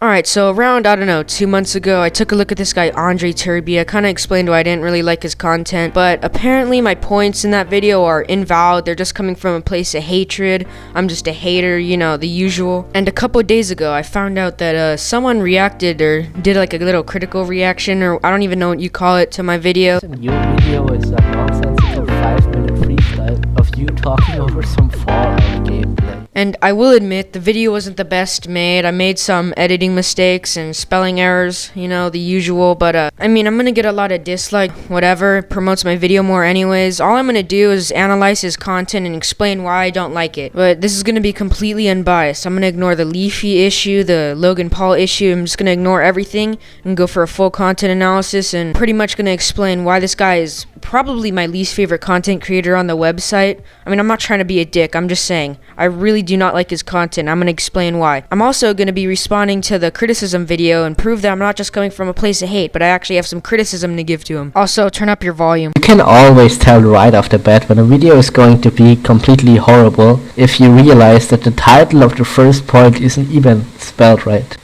Alright, so around, I don't know, 2 months ago, I took a look at this guy, Andrei Terbea. Kinda explained why I didn't really like his content, but apparently my points in that video are invalid. They're just coming from a place of hatred. I'm just a hater, you know, the usual. And a couple days ago, I found out that someone reacted or did like a little critical reaction, or I don't even know what you call it, to my video. Your video is a nonsensical 5-minute freestyle of you talking over some Fallout gameplay. And I will admit, the video wasn't the best made. I made some editing mistakes and spelling errors, you know, the usual. But, I mean, I'm gonna get a lot of dislike, whatever. It promotes my video more anyways. All I'm gonna do is analyze his content and explain why I don't like it. But this is gonna be completely unbiased. I'm gonna ignore the Leafy issue, the Logan Paul issue. I'm just gonna ignore everything and go for a full content analysis, and pretty much gonna explain why this guy is probably my least favorite content creator on the website. I mean, I'm not trying to be a dick. I'm just saying, I really do not like his content. I'm gonna explain why. I'm also gonna be responding to the criticism video and prove that I'm not just coming from a place of hate, but I actually have some criticism to give to him. Also, turn up your volume. You can always tell right off the bat when a video is going to be completely horrible if you realize that the title of the first point isn't even spelled right.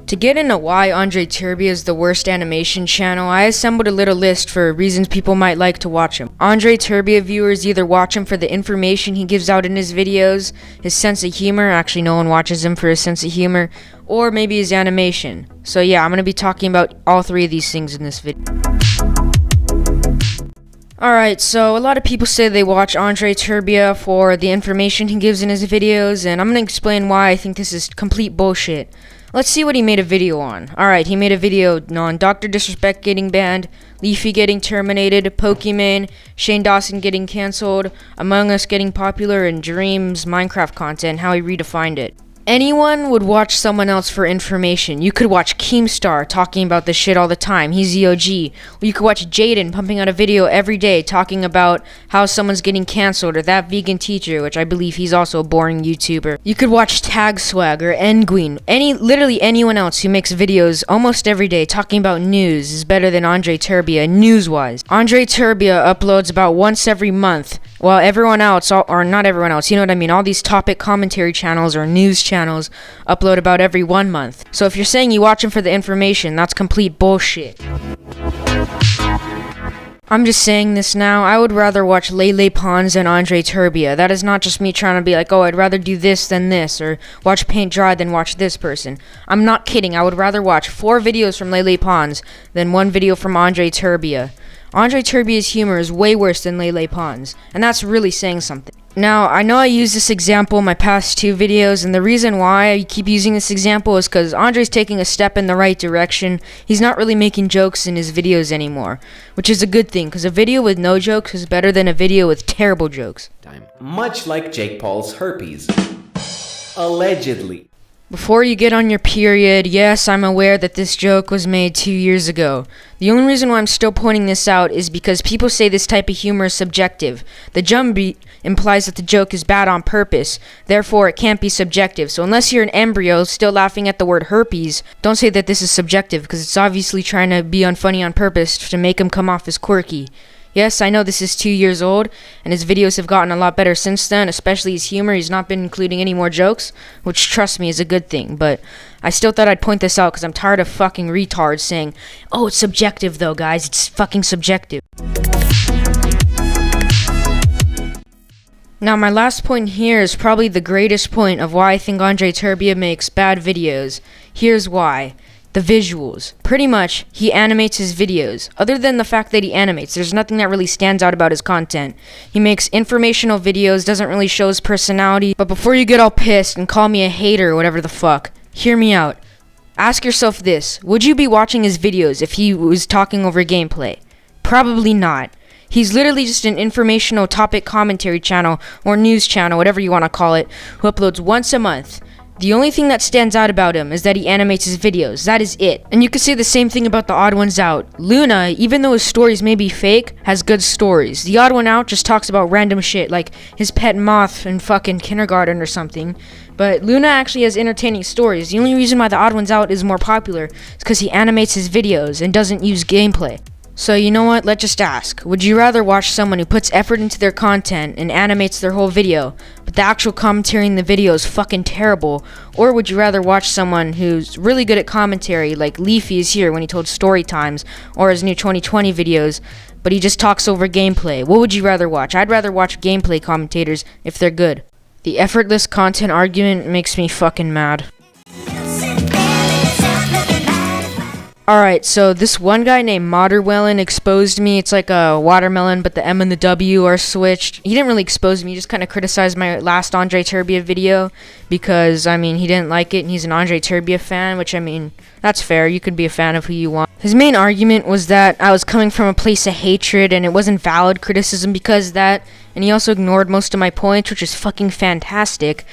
To get into why Andrei Terbea is the worst animation channel, I assembled a little list for reasons people might like to watch him. Andrei Terbea viewers either watch him for the information he gives out in his videos, his sense of humor, actually no one watches him for his sense of humor, or maybe his animation. So yeah, I'm going to be talking about all three of these things in this video. Alright, so a lot of people say they watch Andrei Terbea for the information he gives in his videos, and I'm going to explain why I think this is complete bullshit. Let's see what he made a video on. Alright, he made a video on Dr. Disrespect getting banned, Leafy getting terminated, Pokemon, Shane Dawson getting cancelled, Among Us getting popular, and Dream's Minecraft content, how he redefined it. Anyone would watch someone else for information. You could watch Keemstar talking about this shit all the time. He's the OG. Or you could watch Jaden pumping out a video every day talking about how someone's getting canceled, or that vegan teacher, which I believe he's also a boring YouTuber. You could watch Tag Swag or Nguyen. Literally anyone else who makes videos almost every day talking about news is better than Andrei Terbea, news-wise. Andrei Terbea uploads about once every month, while everyone else, or not everyone else, you know what I mean, all these topic commentary channels or news channels upload about every 1 month. So if you're saying you watch him for the information, that's complete bullshit. I'm just saying this now, I would rather watch Lele Pons than Andrei Terbea. That is not just me trying to be like, oh, I'd rather do this than this, or watch paint dry than watch this person. I'm not kidding, I would rather watch 4 videos from Lele Pons than 1 video from Andrei Terbea. Andrei Terbea's humor is way worse than Lele Pons, and that's really saying something. Now, I know I used this example in my past 2 videos, and the reason why I keep using this example is because Andrei's taking a step in the right direction. He's not really making jokes in his videos anymore, which is a good thing, because a video with no jokes is better than a video with terrible jokes. Much like Jake Paul's herpes. Allegedly. Before you get on your period, yes, I'm aware that this joke was made 2 years ago. The only reason why I'm still pointing this out is because people say this type of humor is subjective. The drum beat implies that the joke is bad on purpose, therefore it can't be subjective. So unless you're an embryo still laughing at the word herpes, don't say that this is subjective, because it's obviously trying to be unfunny on purpose to make him come off as quirky. Yes, I know this is 2 years old, and his videos have gotten a lot better since then, especially his humor. He's not been including any more jokes, which, trust me, is a good thing. But I still thought I'd point this out because I'm tired of fucking retards saying, oh, it's subjective though, guys. It's fucking subjective. Now, my last point here is probably the greatest point of why I think Andrei Terbea makes bad videos. Here's why. The visuals. Pretty much, he animates his videos. Other than the fact that he animates, there's nothing that really stands out about his content. He makes informational videos, doesn't really show his personality. But before you get all pissed and call me a hater or whatever the fuck, hear me out. Ask yourself this: would you be watching his videos if he was talking over gameplay? Probably not. He's literally just an informational topic commentary channel, or news channel, whatever you want to call it, who uploads once a month. The only thing that stands out about him is that he animates his videos. That is it. And you could say the same thing about the Odd Ones Out. Luna, even though his stories may be fake, has good stories. The Odd One Out just talks about random shit, like his pet moth in fucking kindergarten or something. But Luna actually has entertaining stories. The only reason why the Odd Ones Out is more popular is because he animates his videos and doesn't use gameplay. So you know what, let's just ask. Would you rather watch someone who puts effort into their content and animates their whole video, but the actual commentary in the video is fucking terrible? Or would you rather watch someone who's really good at commentary, like Leafy is here when he told story times, or his new 2020 videos, but he just talks over gameplay? What would you rather watch? I'd rather watch gameplay commentators if they're good. The effortless content argument makes me fucking mad. Alright, so this one guy named Moderwellen exposed me. It's like a watermelon, but the M and the W are switched. He didn't really expose me, he just kind of criticized my last Andrei Terbea video because, I mean, he didn't like it and he's an Andrei Terbea fan, which, I mean, that's fair. You could be a fan of who you want. His main argument was that I was coming from a place of hatred and it wasn't valid criticism because of that, and he also ignored most of my points, which is fucking fantastic.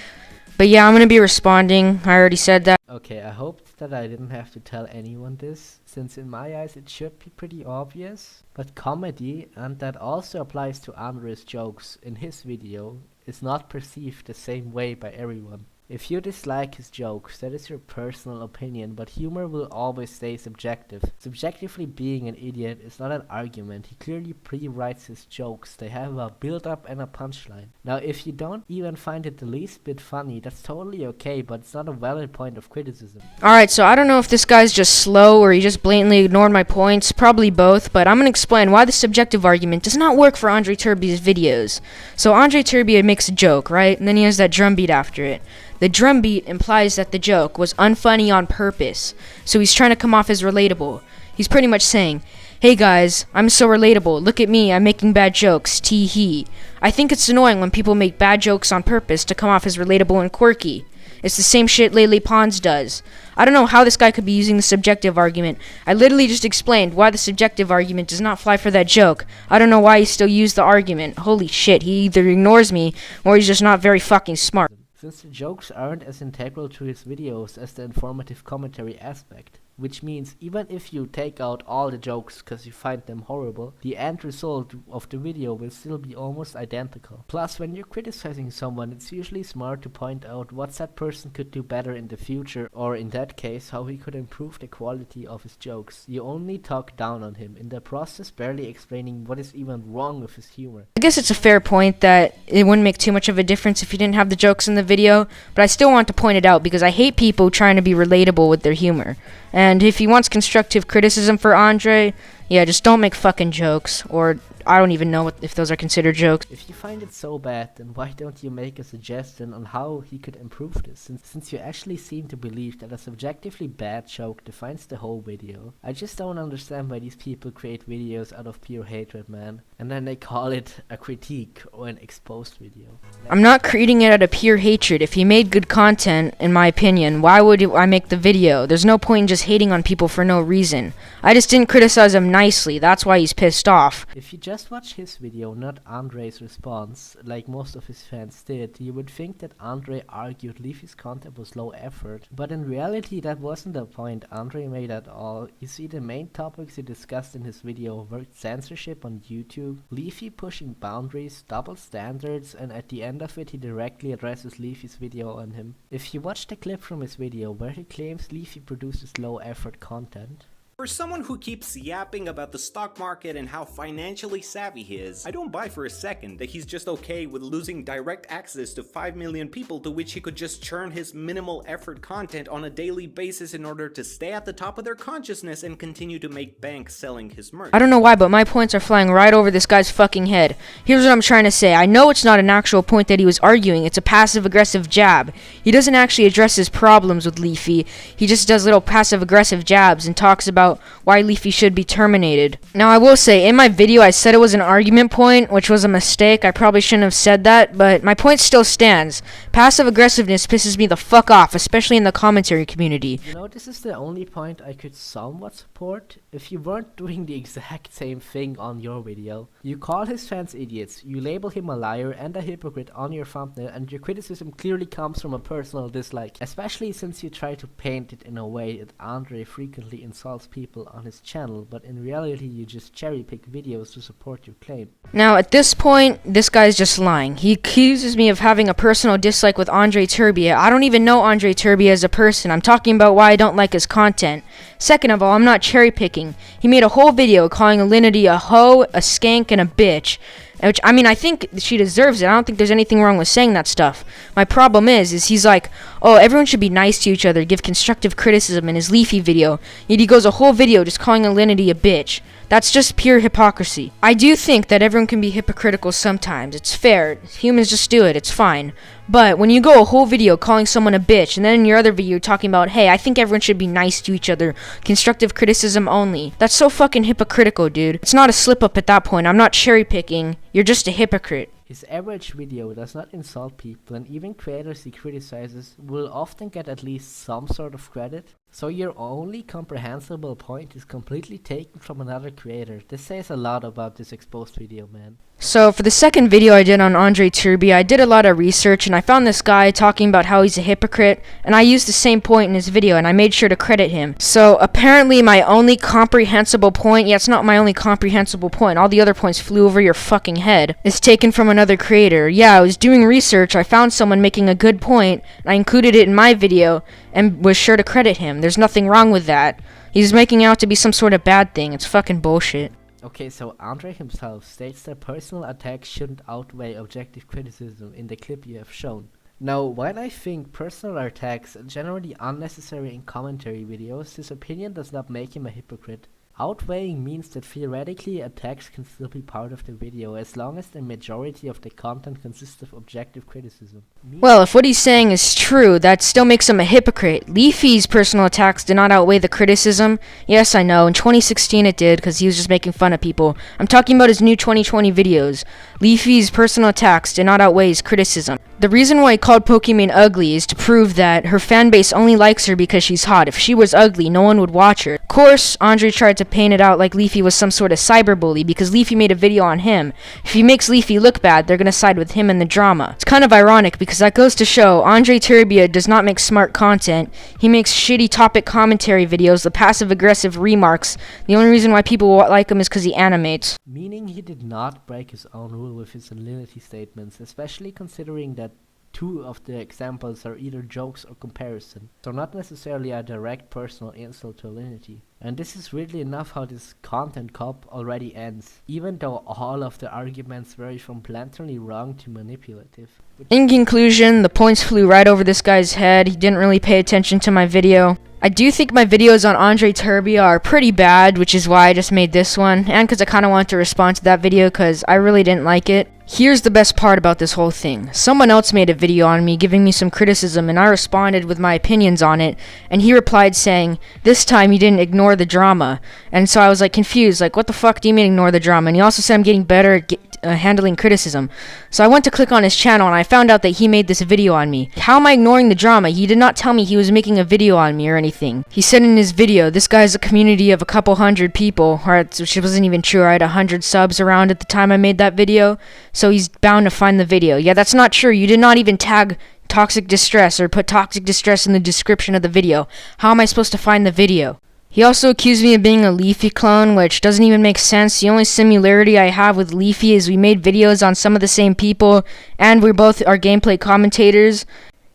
But yeah, I'm gonna be responding. I already said that. Okay, I hope that I didn't have to tell anyone this, since in my eyes it should be pretty obvious. But comedy, and that also applies to Andrei's jokes in his video, is not perceived the same way by everyone. If you dislike his jokes, that is your personal opinion, but humor will always stay subjective. Subjectively being an idiot is not an argument. He clearly pre-writes his jokes. They have a build-up and a punchline. Now, if you don't even find it the least bit funny, that's totally okay, but it's not a valid point of criticism. Alright, so I don't know if this guy's just slow or he just blatantly ignored my points. Probably both, but I'm gonna explain why the subjective argument does not work for Andrei Terbea's videos. So Andrei Terbea makes a joke, right? And then he has that drum beat after it. The drum beat implies that the joke was unfunny on purpose, so he's trying to come off as relatable. He's pretty much saying, "Hey guys, I'm so relatable, look at me, I'm making bad jokes, tee-hee." I think it's annoying when people make bad jokes on purpose to come off as relatable and quirky. It's the same shit Lele Pons does. I don't know how this guy could be using the subjective argument. I literally just explained why the subjective argument does not fly for that joke. I don't know why he still used the argument. Holy shit, he either ignores me or he's just not very fucking smart. Since the jokes aren't as integral to his videos as the informative commentary aspect, which means even if you take out all the jokes because you find them horrible, the end result of the video will still be almost identical. Plus, when you're criticizing someone, it's usually smart to point out what that person could do better in the future, or in that case, how he could improve the quality of his jokes. You only talk down on him, in the process barely explaining what is even wrong with his humor. I guess it's a fair point that it wouldn't make too much of a difference if you didn't have the jokes in the video, but I still want to point it out because I hate people trying to be relatable with their humor. And if he wants constructive criticism for Andrei, yeah, just don't make fucking jokes, or I don't even know if those are considered jokes. If you find it so bad, then why don't you make a suggestion on how he could improve this, since you actually seem to believe that a subjectively bad joke defines the whole video. I just don't understand why these people create videos out of pure hatred, man, and then they call it a critique or an exposed video. I'm not creating it out of pure hatred. If he made good content, in my opinion, why would I make the video? There's no point in just hating on people for no reason. I just didn't criticize him nicely, that's why he's pissed off. If you just watch his video, not Andrei's response, like most of his fans did, you would think that Andrei argued Leafy's content was low effort, but in reality that wasn't the point Andrei made at all. You see, the main topics he discussed in his video were censorship on YouTube, Leafy pushing boundaries, double standards, and at the end of it he directly addresses Leafy's video on him. If you watch the clip from his video where he claims Leafy produces low effort content, For someone who keeps yapping about the stock market and how financially savvy he is, I don't buy for a second that he's just okay with losing direct access to 5 million people to which he could just churn his minimal effort content on a daily basis in order to stay at the top of their consciousness and continue to make bank selling his merch. I don't know why, but my points are flying right over this guy's fucking head. Here's what I'm trying to say. I know it's not an actual point that he was arguing. It's a passive-aggressive jab. He doesn't actually address his problems with Leafy. He just does little passive-aggressive jabs and talks about why Leafy should be terminated. Now, I will say, in my video, I said it was an argument point, which was a mistake. I probably shouldn't have said that, but my point still stands. Passive-aggressiveness pisses me the fuck off, especially in the commentary community. you know, this is the only point I could somewhat support. If you weren't doing the exact same thing on your video, you call his fans idiots, you label him a liar and a hypocrite on your thumbnail, and your criticism clearly comes from a personal dislike, especially since you try to paint it in a way that Andrei frequently insults people on his channel, but in reality you just cherry pick videos to support your claim. Now, at this point, this guy's just lying. He accuses me of having a personal dislike like with Andrei Terbea. I don't even know Andrei Terbea as a person. I'm talking about why I don't like his content. Second of all, I'm not cherry picking. He made a whole video calling Alinity a hoe, a skank, and a bitch. Which, I mean, I think she deserves it. I don't think there's anything wrong with saying that stuff. My problem is he's like, oh, everyone should be nice to each other, give constructive criticism in his Leafy video. Yet he goes a whole video just calling Alinity a bitch. That's just pure hypocrisy. I do think that everyone can be hypocritical sometimes. It's fair. Humans just do it. It's fine. But when you go a whole video calling someone a bitch, and then in your other video talking about, hey, I think everyone should be nice to each other, constructive criticism only, that's so fucking hypocritical, dude. It's not a slip-up at that point. I'm not cherry-picking. You're just a hypocrite. His average video does not insult people, and even creators he criticizes will often get at least some sort of credit. So your only comprehensible point is completely taken from another creator. This says a lot about this exposed video, man. So for the second video I did on Andrei Terbea, I did a lot of research and I found this guy talking about how he's a hypocrite, and I used the same point in his video and I made sure to credit him. So apparently my only comprehensible point, yeah, it's not my only comprehensible point, all the other points flew over your fucking head, is taken from another creator. Yeah, I was doing research, I found someone making a good point, and I included it in my video and was sure to credit him. There's nothing wrong with that. He's making out to be some sort of bad thing. It's fucking bullshit. Okay, so Andrei himself states that personal attacks shouldn't outweigh objective criticism in the clip you have shown. Now, while I think personal attacks are generally unnecessary in commentary videos, this opinion does not make him a hypocrite. Outweighing means that theoretically attacks can still be part of the video as long as the majority of the content consists of objective criticism. Well, if what he's saying is true, that still makes him a hypocrite. Leafy's personal attacks did not outweigh the criticism. Yes, I know, in 2016 it did, because he was just making fun of people. I'm talking about his new 2020 videos. Leafy's personal attacks did not outweigh his criticism. The reason why he called Pokimane ugly is to prove that her fanbase only likes her because she's hot. If she was ugly, no one would watch her. Of course, Andrei tried to paint it out like Leafy was some sort of cyberbully because Leafy made a video on him. If he makes Leafy look bad, they're gonna side with him in the drama. It's kind of ironic because that goes to show Andrei Terbea does not make smart content. He makes shitty topic commentary videos, the passive-aggressive remarks. The only reason why people like him is because he animates. Meaning he did not break his own rule with his salinity statements, especially considering that two of the examples are either jokes or comparison, so not necessarily a direct personal insult to salinity. And this is weirdly enough how this content cop already ends, even though all of the arguments vary from blatantly wrong to manipulative. In conclusion, the points flew right over this guy's head. He didn't really pay attention to my video. I do think my videos on Andrei Terbea are pretty bad, which is why I just made this one, and because I kind of wanted to respond to that video because I really didn't like it. Here's the best part about this whole thing. Someone else made a video on me giving me some criticism and I responded with my opinions on it, and he replied saying, this time you didn't ignore the drama. And so I was like confused, like what the fuck do you mean ignore the drama? And he also said I'm getting better at handling criticism. So I went to click on his channel and I found out that he made this video on me. How am I ignoring the drama? He did not tell me he was making a video on me or anything. He said in his video, this guy's a community of a couple hundred people, which wasn't even true. I had 100 subs around at the time I made that video, so he's bound to find the video. Yeah, that's not true. You did not even tag toxic distress or put toxic distress in the description of the video. How am I supposed to find the video? He also accused me of being a Leafy clone, which doesn't even make sense. The only similarity I have with Leafy is we made videos on some of the same people, and we both are gameplay commentators.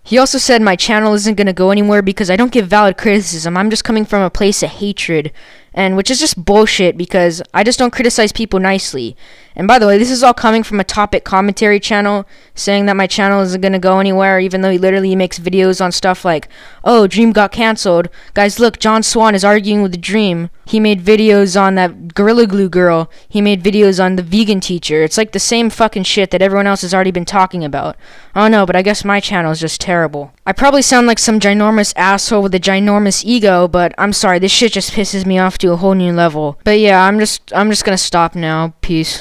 He also said my channel isn't going to go anywhere because I don't give valid criticism. I'm just coming from a place of hatred, and which is just bullshit because I just don't criticize people nicely. And by the way, this is all coming from a topic commentary channel saying that my channel isn't going to go anywhere, even though he literally makes videos on stuff like, oh, Dream got cancelled. Guys, look, John Swan is arguing with the Dream. He made videos on that Gorilla Glue girl. He made videos on the vegan teacher. It's like the same fucking shit that everyone else has already been talking about. I don't know, but I guess my channel is just terrible. I probably sound like some ginormous asshole with a ginormous ego, but I'm sorry, this shit just pisses me off to a whole new level. But yeah, I'm just gonna stop now. Peace.